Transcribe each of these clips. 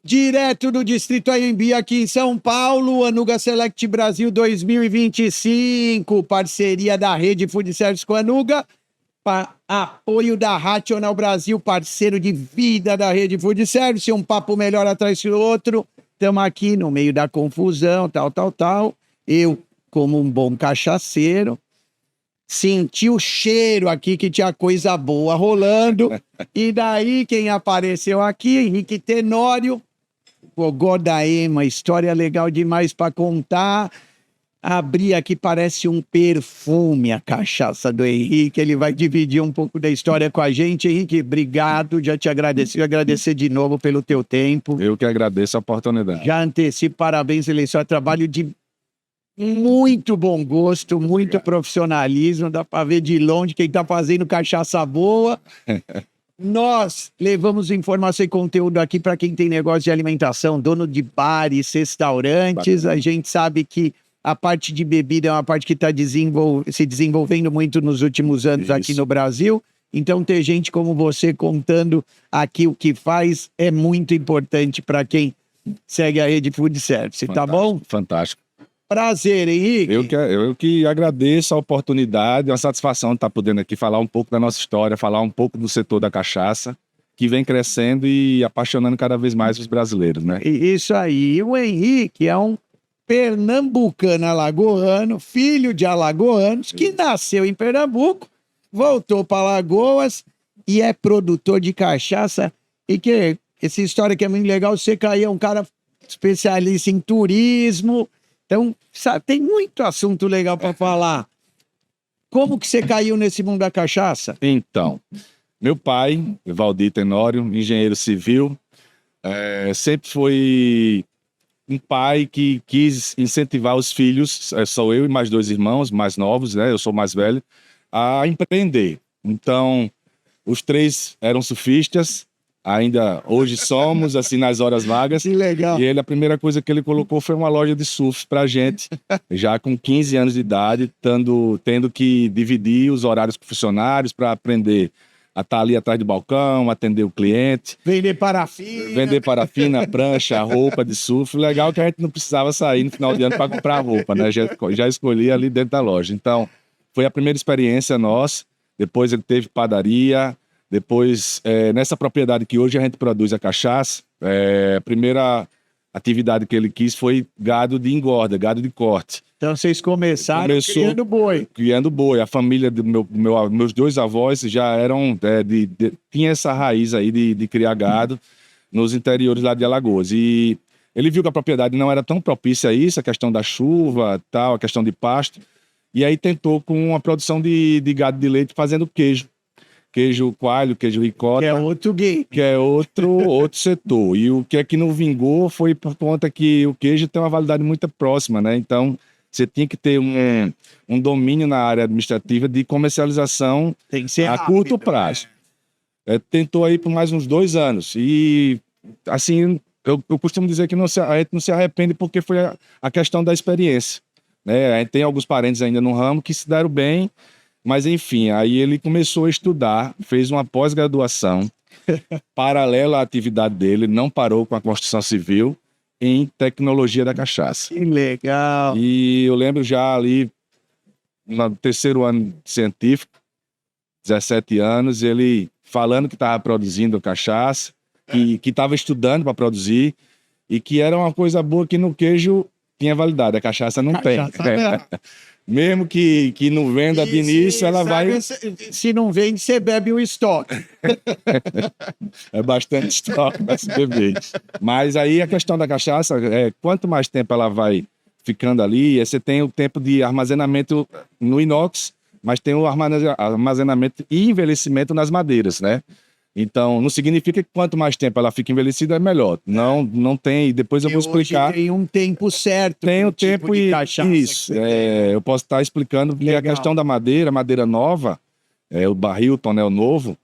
Direto do Distrito Anhembi, aqui em São Paulo, Anuga Select Brasil 2025, parceria da Rede Food Service com a Anuga, apoio da Rational Brasil, parceiro de vida da Rede Food Service, um papo melhor atrás do outro. Estamos aqui no meio da confusão, tal. Eu, como um bom cachaceiro, senti o cheiro aqui que tinha coisa boa rolando. E daí quem apareceu aqui, Henrique Tenório, Gogó da Ema, história legal demais para contar. Abri aqui, parece um perfume a cachaça do Henrique. Ele vai dividir um pouco da história com a gente. Henrique, obrigado, já te agradeci. Agradecer de novo pelo teu tempo. Eu que agradeço a oportunidade. Já antecipo, parabéns, eleição, trabalho de muito bom gosto, muito profissionalismo, dá para ver de longe quem está fazendo cachaça boa. Nós levamos informação e conteúdo aqui para quem tem negócio de alimentação, dono de bares, restaurantes. Bacana. A gente sabe que a parte de bebida é uma parte que está se desenvolvendo muito nos últimos anos aqui no Brasil. Então, ter gente como você contando aqui o que faz é muito importante para quem segue a Rede Food Service, fantástico, tá bom? Fantástico. Prazer, Henrique. Eu que agradeço a oportunidade, a satisfação de estar podendo aqui falar um pouco da nossa história, falar um pouco do setor da cachaça, que vem crescendo e apaixonando cada vez mais os brasileiros, né? Isso aí. O Henrique é um pernambucano alagoano, filho de alagoanos, que nasceu em Pernambuco, voltou para Alagoas e é produtor de cachaça. E que essa história que é muito legal, você caiu, é um cara especialista em turismo. Então, sabe, tem muito assunto legal para falar. Como que você caiu nesse mundo da cachaça? Então, meu pai, Valdir Tenório, engenheiro civil, sempre foi um pai que quis incentivar os filhos, sou eu e mais dois irmãos mais novos, né? Eu sou mais velho, a empreender. Então, os três eram surfistas, ainda hoje somos, assim, nas horas vagas. Que legal. E ele, a primeira coisa que ele colocou foi uma loja de surf pra gente, já com 15 anos de idade, tendo que dividir os horários com funcionários para aprender a estar ali atrás do balcão, atender o cliente. Vender parafina, prancha, roupa de surf. Legal que a gente não precisava sair no final de ano para comprar roupa, né? Já escolhia ali dentro da loja. Então, foi a primeira experiência nossa. Depois ele teve padaria. Depois, nessa propriedade que hoje a gente produz a cachaça, a primeira atividade que ele quis foi gado de engorda, gado de corte. Então vocês começaram criando boi. Criando boi. A família dos meus dois avós já eram, tinha essa raiz aí de criar gado nos interiores lá de Alagoas. E ele viu que a propriedade não era tão propícia a isso, a questão da chuva, tal, a questão de pasto. E aí tentou com a produção de gado de leite fazendo queijo. Queijo coalho, queijo ricota. Que é outro game. Que é outro setor. E o que é que não vingou foi por conta que o queijo tem uma validade muito próxima, né? Então, você tinha que ter um domínio na área administrativa de comercialização tem que ser a rápido, curto prazo. Tentou aí por mais uns 2 anos. E, assim, eu costumo dizer que a gente não se arrepende porque foi a questão da experiência, né? A gente tem alguns parentes ainda no ramo que se deram bem. Mas, enfim, aí ele começou a estudar, fez uma pós-graduação, paralela à atividade dele, não parou com a construção civil, em tecnologia da cachaça. Que legal! E eu lembro já ali, no 3º ano científico, 17 anos, ele falando que estava produzindo cachaça, que estava estudando para produzir, e que era uma coisa boa que no queijo tinha validade, a cachaça não tem. Mesmo que não venda de início, ela vai... Se não vende, você bebe o estoque. É bastante estoque para se beber. Mas aí a questão da cachaça, quanto mais tempo ela vai ficando ali, você tem o tempo de armazenamento no inox, mas tem o armazenamento e envelhecimento nas madeiras, né? Então, não significa que quanto mais tempo ela fica envelhecida, é melhor. Não tem, depois eu vou explicar. Tem um tempo certo. Tem o tempo e isso. Eu posso estar explicando porque a questão da madeira, madeira nova, o barril, o tonel novo,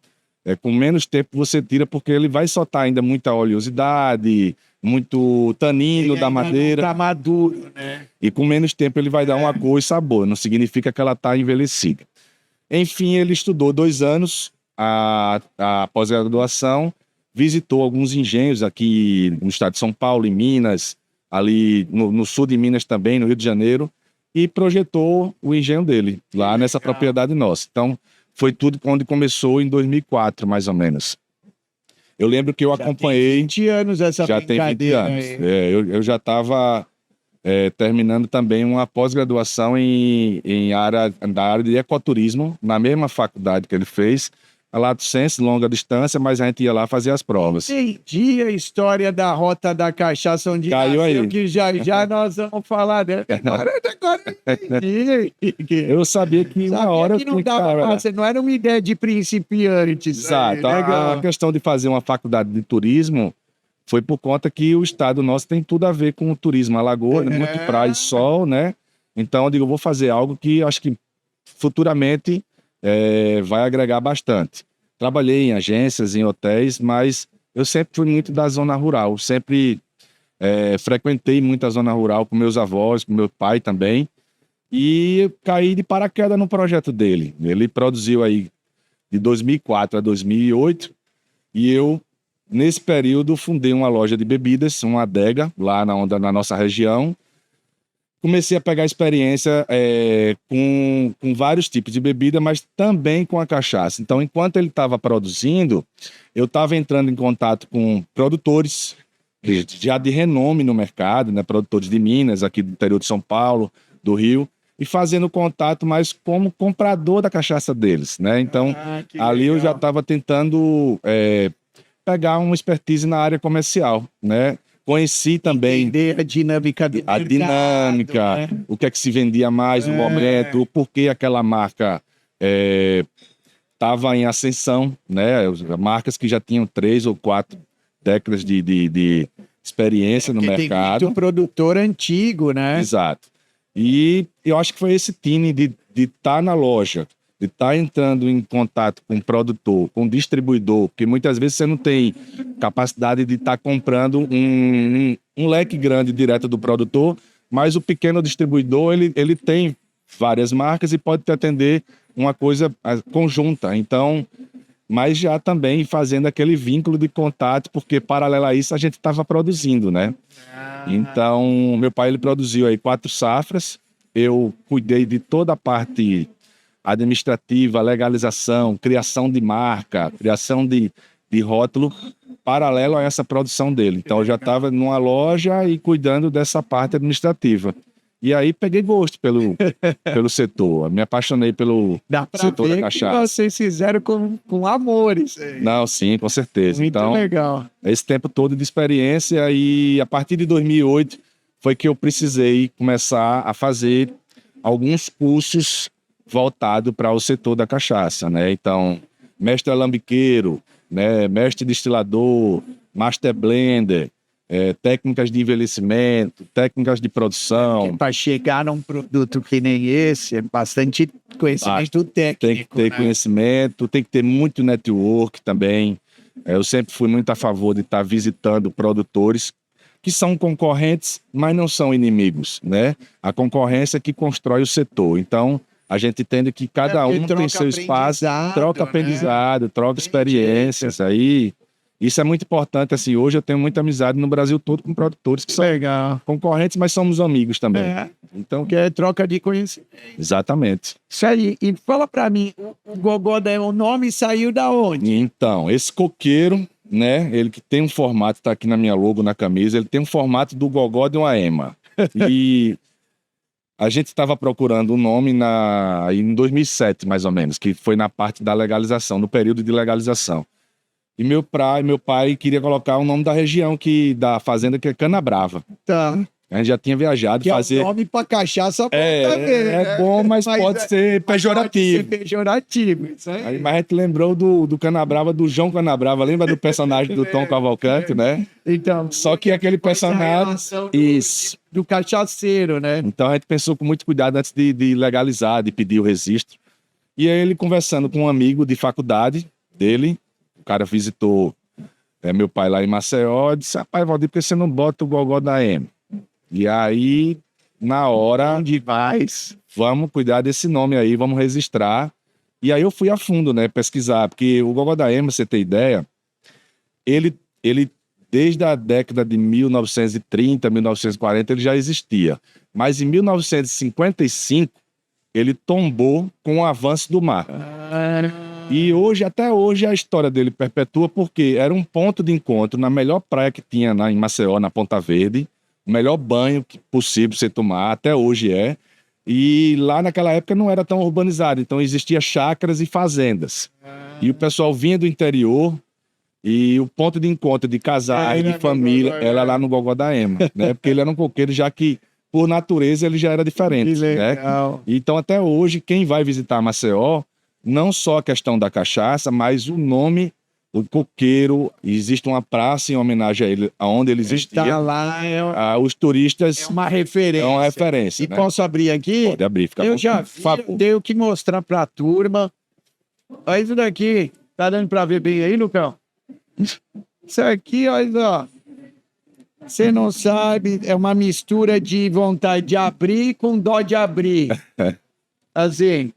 com menos tempo você tira porque ele vai soltar ainda muita oleosidade, muito tanino da madeira. Tá maduro, né? E com menos tempo ele vai dar uma cor e sabor. Não significa que ela está envelhecida. Enfim, ele estudou 2 anos a pós-graduação, visitou alguns engenhos aqui no estado de São Paulo, em Minas, ali no sul de Minas também, no Rio de Janeiro, e projetou o engenho dele, lá nessa propriedade nossa. Então, foi tudo onde começou em 2004, mais ou menos. Eu lembro que eu acompanhei... Tem 20 anos essa já tem 20 brincadeira anos. aí. Eu já estava terminando também uma pós-graduação da área de ecoturismo, na mesma faculdade que ele fez, a Lato Sensu, longa distância, mas a gente ia lá fazer as provas. Entendi a história da Rota da Cachaça, onde Caiu nasceu, aí. que já nós vamos falar dela. Agora eu entendi. Eu sabia que uma Sabia hora... que não dava pra ser, não era uma ideia de principiante. Exato. Aí, A legal. questão de fazer uma faculdade de turismo foi por conta que o estado nosso tem tudo a ver com o turismo. Alagoas, muito praia e sol, né? Então, eu digo, eu vou fazer algo que acho que futuramente vai agregar bastante. Trabalhei em agências, em hotéis, mas eu sempre fui muito da zona rural. Sempre frequentei muito a zona rural com meus avós, com meu pai também. E caí de paraquedas no projeto dele. Ele produziu aí de 2004 a 2008 e eu, nesse período, fundei uma loja de bebidas, uma adega, lá na nossa região. Comecei a pegar experiência com vários tipos de bebida, mas também com a cachaça. Então, enquanto ele estava produzindo, eu estava entrando em contato com produtores já de renome no mercado, né? Produtores de Minas, aqui do interior de São Paulo, do Rio, e fazendo contato mais como comprador da cachaça deles, né? Então, ali eu já estava tentando pegar uma expertise na área comercial, né? Conheci também Entender a dinâmica do mercado, né? o que é que se vendia mais no momento, o porquê aquela marca estava em ascensão, né? Marcas que já tinham 3 ou 4 décadas de experiência no Porque mercado. tem muito produtor antigo, né? Exato. E eu acho que foi esse time de estar na loja, de estar entrando em contato com o produtor, com o distribuidor, porque muitas vezes você não tem capacidade de estar comprando um leque grande direto do produtor, mas o pequeno distribuidor, ele tem várias marcas e pode te atender uma coisa conjunta. Então, mas já também fazendo aquele vínculo de contato, porque paralelo a isso a gente estava produzindo, né? Então, meu pai ele produziu aí 4 safras, eu cuidei de toda a parte administrativa, legalização, criação de marca, criação de rótulo, paralelo a essa produção dele. Então, eu já estava numa loja e cuidando dessa parte administrativa. E aí peguei gosto pelo setor, me apaixonei pelo Dá pra setor da ver que cachaça. vocês fizeram com amor isso aí. Não, sim, com certeza. Muito Então, legal. esse tempo todo de experiência e a partir de 2008 foi que eu precisei começar a fazer alguns cursos voltados para o setor da cachaça, né? Então, mestre alambiqueiro, né? Mestre destilador, master blender, técnicas de envelhecimento, técnicas de produção. Para chegar num produto que nem esse, é bastante conhecimento técnico. Tem que ter conhecimento, tem que ter muito network também. Eu sempre fui muito a favor de estar visitando produtores que são concorrentes, mas não são inimigos, né? A concorrência é que constrói o setor. Então, a gente entende que cada um tem seu espaço, troca aprendizado, troca experiências aí. Isso é muito importante, assim, hoje eu tenho muita amizade no Brasil todo com produtores que são concorrentes, mas somos amigos também. Então, que é troca de conhecimento. Exatamente. Isso aí. E fala pra mim, o Gogó, o nome saiu da onde? Então, esse coqueiro, né, ele que tem um formato, tá aqui na minha logo, na camisa, ele tem um formato do gogó de uma ema. E a gente estava procurando um nome em 2007, mais ou menos, que foi na parte da legalização, no período de legalização. E meu pai queria colocar o nome da região, da fazenda, que é Canabrava. Tá. A gente já tinha viajado, Que fazer... é o nome pra cachaça também, é bom, mas pode ser pejorativo. Pode ser pejorativo, isso aí. Mas a gente lembrou do Canabrava, do João Canabrava, lembra do personagem do Tom Cavalcante, né? Então, só que aquele personagem... Isso. Do cachaceiro, né? Então a gente pensou com muito cuidado antes de legalizar, de pedir o registro. E aí ele conversando com um amigo de faculdade dele, o cara visitou meu pai lá em Maceió, disse: rapaz, Valdir, por que você não bota o gogó da M? E aí, na hora, vamos cuidar desse nome aí, vamos registrar. E aí eu fui a fundo, né, pesquisar, porque o gogó da M, pra você ter ideia, ele desde a década de 1930, 1940, ele já existia. Mas em 1955, ele tombou com o avanço do mar. E hoje, até hoje, a história dele perpetua porque era um ponto de encontro na melhor praia que tinha em Maceió, na Ponta Verde, o melhor banho possível você tomar, até hoje é. E lá naquela época não era tão urbanizado, então existia chácaras e fazendas. E o pessoal vinha do interior e o ponto de encontro de casais, de família, era lá no Gogó da Ema, né? Porque ele era um coqueiro, já que por natureza ele já era diferente, né? Então até hoje, quem vai visitar Maceió, não só a questão da cachaça, mas o nome, o coqueiro, existe uma praça em homenagem a ele, onde ele existia. Tá lá, Os turistas... é uma referência. É uma referência, E né? posso abrir aqui? Pode abrir, fica Eu já vi, eu tenho que mostrar pra turma. Olha isso daqui. Tá dando pra ver bem aí, Lucão? Isso aqui, olha só. Você não sabe, é uma mistura de vontade de abrir com dó de abrir. Assim,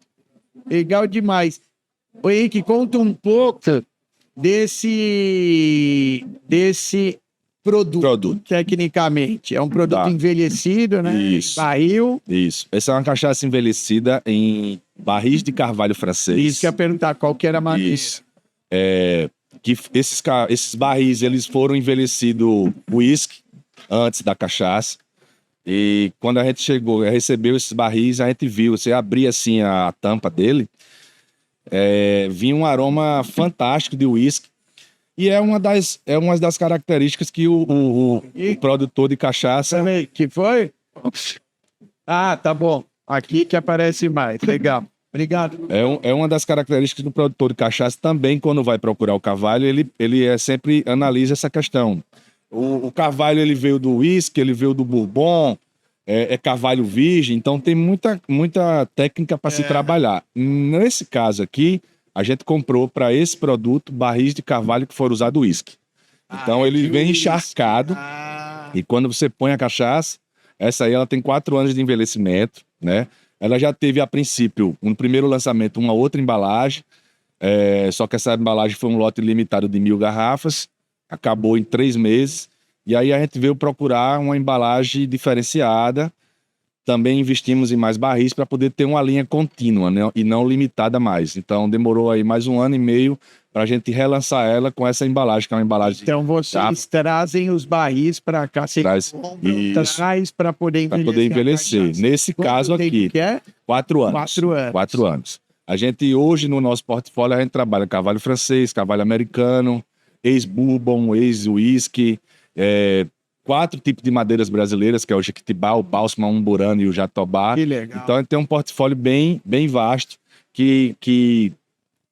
legal demais. O Henrique, conta um pouco desse produto, tecnicamente. É um produto Tá. envelhecido, né? Isso. Barril. Isso. Essa é uma cachaça envelhecida em barris de carvalho francês. Isso que eu ia perguntar, qual que era a maneira. Isso. Que esses barris, eles foram envelhecidos uísque antes da cachaça. E quando a gente recebeu esses barris, a gente viu, você abria assim a tampa dele, vinha um aroma fantástico de uísque. E é uma das características que o produtor de cachaça... Que foi? Ah, tá bom. Aqui que aparece mais. Legal. Obrigado. É uma das características do produtor de cachaça também, quando vai procurar o carvalho, ele sempre analisa essa questão. O carvalho, ele veio do uísque, ele veio do bourbon, é carvalho virgem, então tem muita técnica para se trabalhar. Nesse caso aqui, a gente comprou para esse produto barris de carvalho que foram usados uísque. Então ele vem encharcado e quando você põe a cachaça, essa aí ela tem 4 anos de envelhecimento, né? Ela já teve, a princípio, no primeiro lançamento, uma outra embalagem, só que essa embalagem foi um lote limitado de 1000 garrafas, acabou em 3 meses, e aí a gente veio procurar uma embalagem diferenciada. Também investimos em mais barris para poder ter uma linha contínua, né? E não limitada mais. Então demorou aí mais 1 ano e meio para a gente relançar ela com essa embalagem, que é uma embalagem... Então vocês trazem os barris para cá, traz para poder envelhecer. Nesse caso aqui, que é? 4 anos. 4 anos. A gente hoje, no nosso portfólio, a gente trabalha carvalho francês, carvalho americano, ex-bourbon, ex-whisky, 4 tipos de madeiras brasileiras, que é o Jequitibá, o Bálsamo, o Umburana e o Jatobá. Que legal. Então a gente tem um portfólio bem vasto, que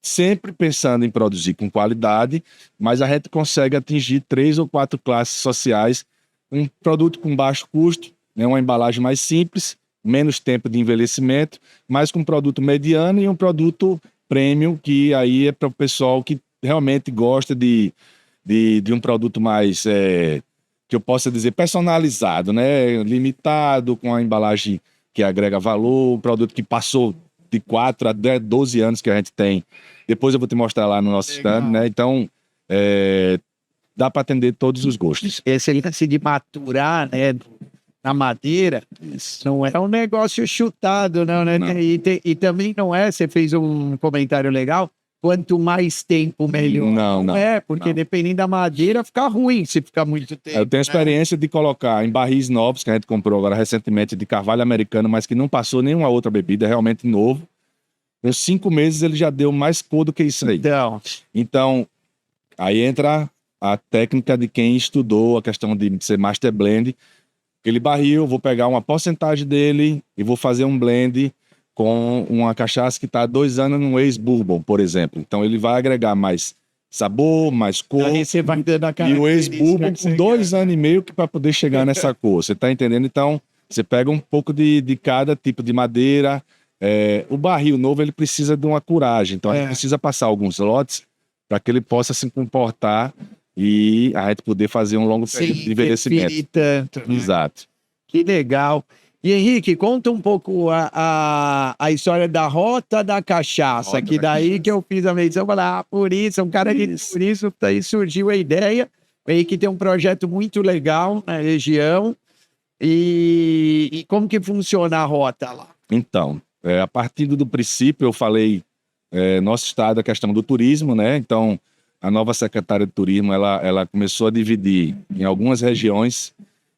sempre pensando em produzir com qualidade, mas a gente consegue atingir 3 ou 4 classes sociais, um produto com baixo custo, né, uma embalagem mais simples, menos tempo de envelhecimento, mas com um produto mediano e um produto premium, que aí é para o pessoal que realmente gosta de um produto mais, que eu possa dizer, personalizado, né? Limitado, com a embalagem que agrega valor, um produto que passou de 4 a 12 anos que a gente tem. Depois eu vou te mostrar lá no nosso stand, né? Então, dá para atender todos os gostos. Esse lance de maturar, né, na madeira, não é um negócio chutado, não, né? Não. E também não é, você fez um comentário legal, quanto mais tempo, melhor. Não. É, porque dependendo da madeira, fica ruim se ficar muito tempo. Eu tenho experiência de colocar em barris novos, que a gente comprou agora recentemente, de carvalho americano, mas que não passou nenhuma outra bebida, é realmente novo. Em 5 meses ele já deu mais cor do que isso aí. Então, aí entra a técnica de quem estudou a questão de ser master blend. Aquele barril, eu vou pegar uma porcentagem dele e vou fazer um blend com uma cachaça que está há 2 anos no ex-bourbon, por exemplo. Então ele vai agregar mais sabor, mais cor. Aí você vai dando a E o ex-bourbon com 2 anos e meio para poder chegar nessa cor. Você está entendendo? Então, você pega um pouco de cada tipo de madeira. O barril novo, ele precisa de uma curagem. Então, a gente precisa passar alguns lotes para que ele possa se comportar e a gente poder fazer um longo período de envelhecimento. Tanto, né? Exato. Que legal. E Henrique, conta um pouco a história da Rota da Cachaça, Rota que da daí Cachaça. que eu fiz a menção, falei, por isso, um cara que por isso, daí surgiu a ideia. O Henrique tem um projeto muito legal na região. E como que funciona a rota lá? Então, a partir do princípio, eu falei, nosso estado, a questão do turismo, né? Então, a nova secretária de turismo, ela começou a dividir em algumas regiões,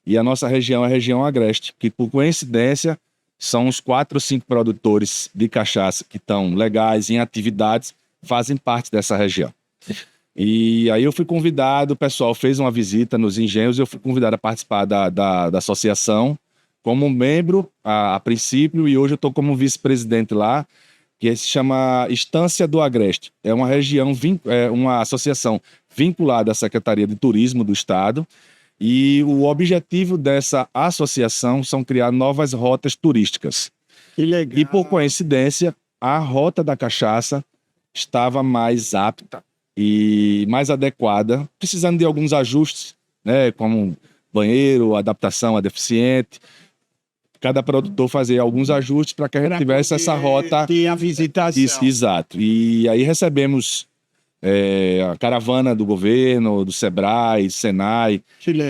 e a nossa região é a região agreste, que, por coincidência, são os 4 ou 5 produtores de cachaça que estão legais em atividades, fazem parte dessa região. E aí eu fui convidado, o pessoal fez uma visita nos engenhos, eu fui convidado a participar da associação como membro a princípio, e hoje eu estou como vice-presidente lá, que se chama Estância do Agreste. É uma região, uma associação vinculada à Secretaria de Turismo do Estado, e o objetivo dessa associação são criar novas rotas turísticas. Que legal. E por coincidência, a Rota da Cachaça estava mais apta e mais adequada, precisando de alguns ajustes, né, como banheiro, adaptação a deficiente. Cada produtor fazia alguns ajustes para que a gente tivesse essa rota. Ter a visitação. Isso, exato. E aí recebemos a caravana do governo, do Sebrae, Senai,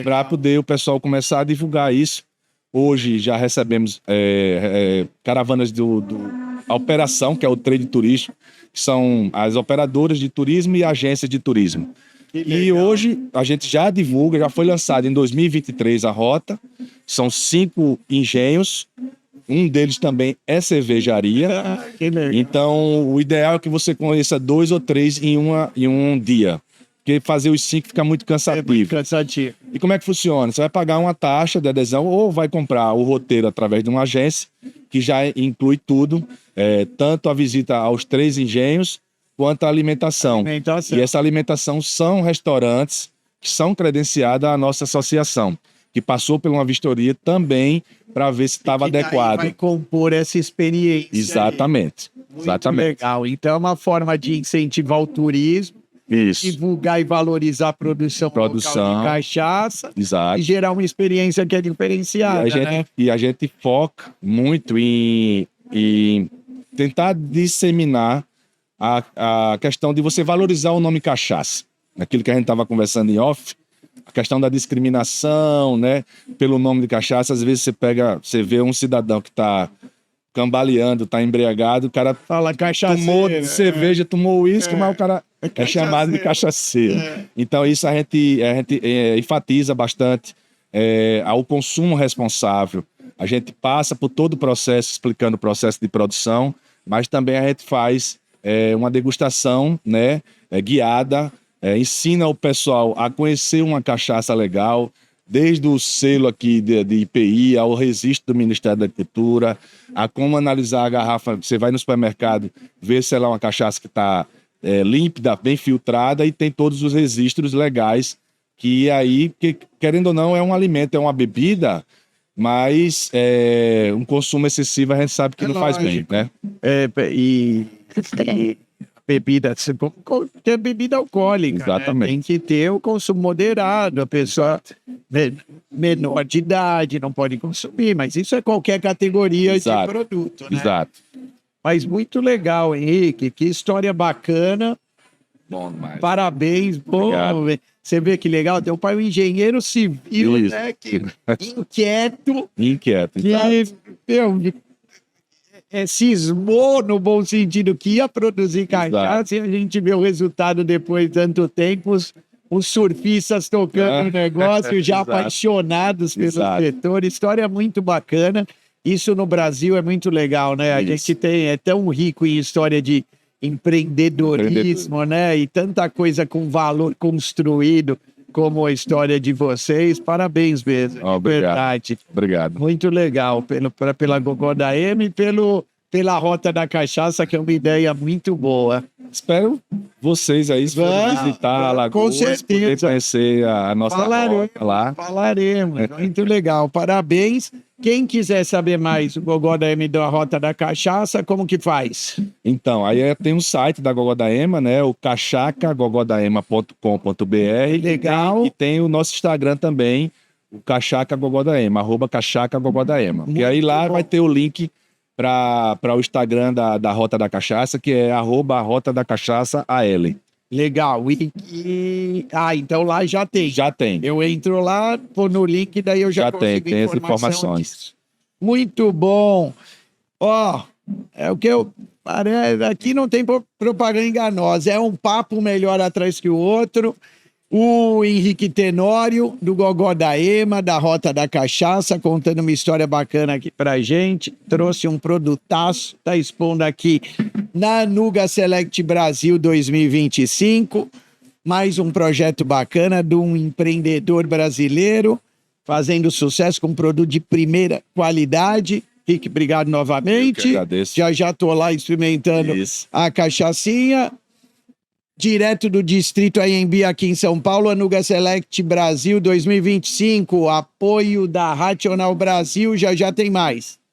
para poder o pessoal começar a divulgar isso. Hoje já recebemos caravanas a operação, que é o trade turístico, que são as operadoras de turismo e agências de turismo. E hoje a gente já divulga, já foi lançado em 2023 a rota, são 5 engenhos, um deles também é cervejaria. Então o ideal é que você conheça 2 ou 3 em um dia, porque fazer os 5 fica muito cansativo. E como é que funciona? Você vai pagar uma taxa de adesão ou vai comprar o roteiro através de uma agência, que já inclui tudo, tanto a visita aos 3 engenhos, quanto a alimentação. E essa alimentação são restaurantes que são credenciados à nossa associação, que passou por uma vistoria também para ver se estava adequado. Vai compor essa experiência. Exatamente. Muito legal. Então é uma forma de incentivar o turismo, divulgar e valorizar a produção local de cachaça. Exato. E gerar uma experiência que é diferenciada. E a gente foca muito em tentar disseminar a questão de você valorizar o nome cachaça. Aquilo que a gente estava conversando em off, a questão da discriminação, né? Pelo nome de cachaça, às vezes você vê um cidadão que está cambaleando, está embriagado, o cara fala cachaceiro, tomou cerveja, tomou uísque, mas o cara é chamado de cachaceiro. Então isso a gente enfatiza bastante ao consumo responsável. A gente passa por todo o processo, explicando o processo de produção, mas também a gente faz uma degustação, né, guiada, ensina o pessoal a conhecer uma cachaça legal, desde o selo aqui de IPI, ao registro do Ministério da Agricultura, a como analisar a garrafa. Você vai no supermercado, vê se ela é uma cachaça que está límpida, bem filtrada, e tem todos os registros legais, que aí, querendo ou não, é um alimento, é uma bebida, mas um consumo excessivo a gente sabe que não faz bem, né? Bebida, tem bebida alcoólica. Exatamente. Né? Tem que ter o consumo moderado, a pessoa menor de idade não pode consumir, mas isso é qualquer categoria de produto. Né? Exato. Mas muito legal, Henrique, que história bacana. Bom demais. Parabéns, bom. Você vê que legal, teu pai é um engenheiro civil, né? Que, inquieto. Cismou no bom sentido que ia produzir cachaça, e a gente vê o resultado depois de tanto tempo, os surfistas tocando o negócio, já apaixonados pelo setor. História muito bacana. Isso no Brasil é muito legal, né? A gente é tão rico em história de empreendedorismo, né? E tanta coisa com valor construído como a história de vocês. Parabéns mesmo. Obrigado. Verdade. Obrigado. Muito legal pela Gogó da M e pela Rota da Cachaça, que é uma ideia muito boa. Espero vocês aí visitar a Lagoa, com certeza, conhecer a nossa rota lá. Falaremos. Muito legal. Parabéns. Quem quiser saber mais o Gogó da M da Rota da Cachaça, como que faz? Então, aí tem um site da Gogó da Ema, né? O cachacagogodaema.com.br. Legal. E tem o nosso Instagram também, o Cachaca Gogó da Ema, @Cachaca Gogó da Ema. E aí lá vai ter o link para o Instagram da Rota da Cachaça, que é @Rota da Cachaça AL. Legal. Então lá já tem. Já tem. Eu entro lá, pô no link, daí eu já consigo tem as informação informações. disso. Muito bom. Ó, é o que eu... Aqui não tem propaganda enganosa. É um papo melhor atrás que o outro. O Henrique Tenório, do Gogó da Ema, da Rota da Cachaça, contando uma história bacana aqui pra gente. Trouxe um produtaço, tá expondo aqui na Nuga Select Brasil 2025. Mais um projeto bacana de um empreendedor brasileiro fazendo sucesso com um produto de primeira qualidade. Rick, obrigado novamente. Eu que agradeço. Já tô lá experimentando a cachaçinha. Direto do Distrito AMB aqui em São Paulo, a Nuga Select Brasil 2025, apoio da Rational Brasil, já tem mais.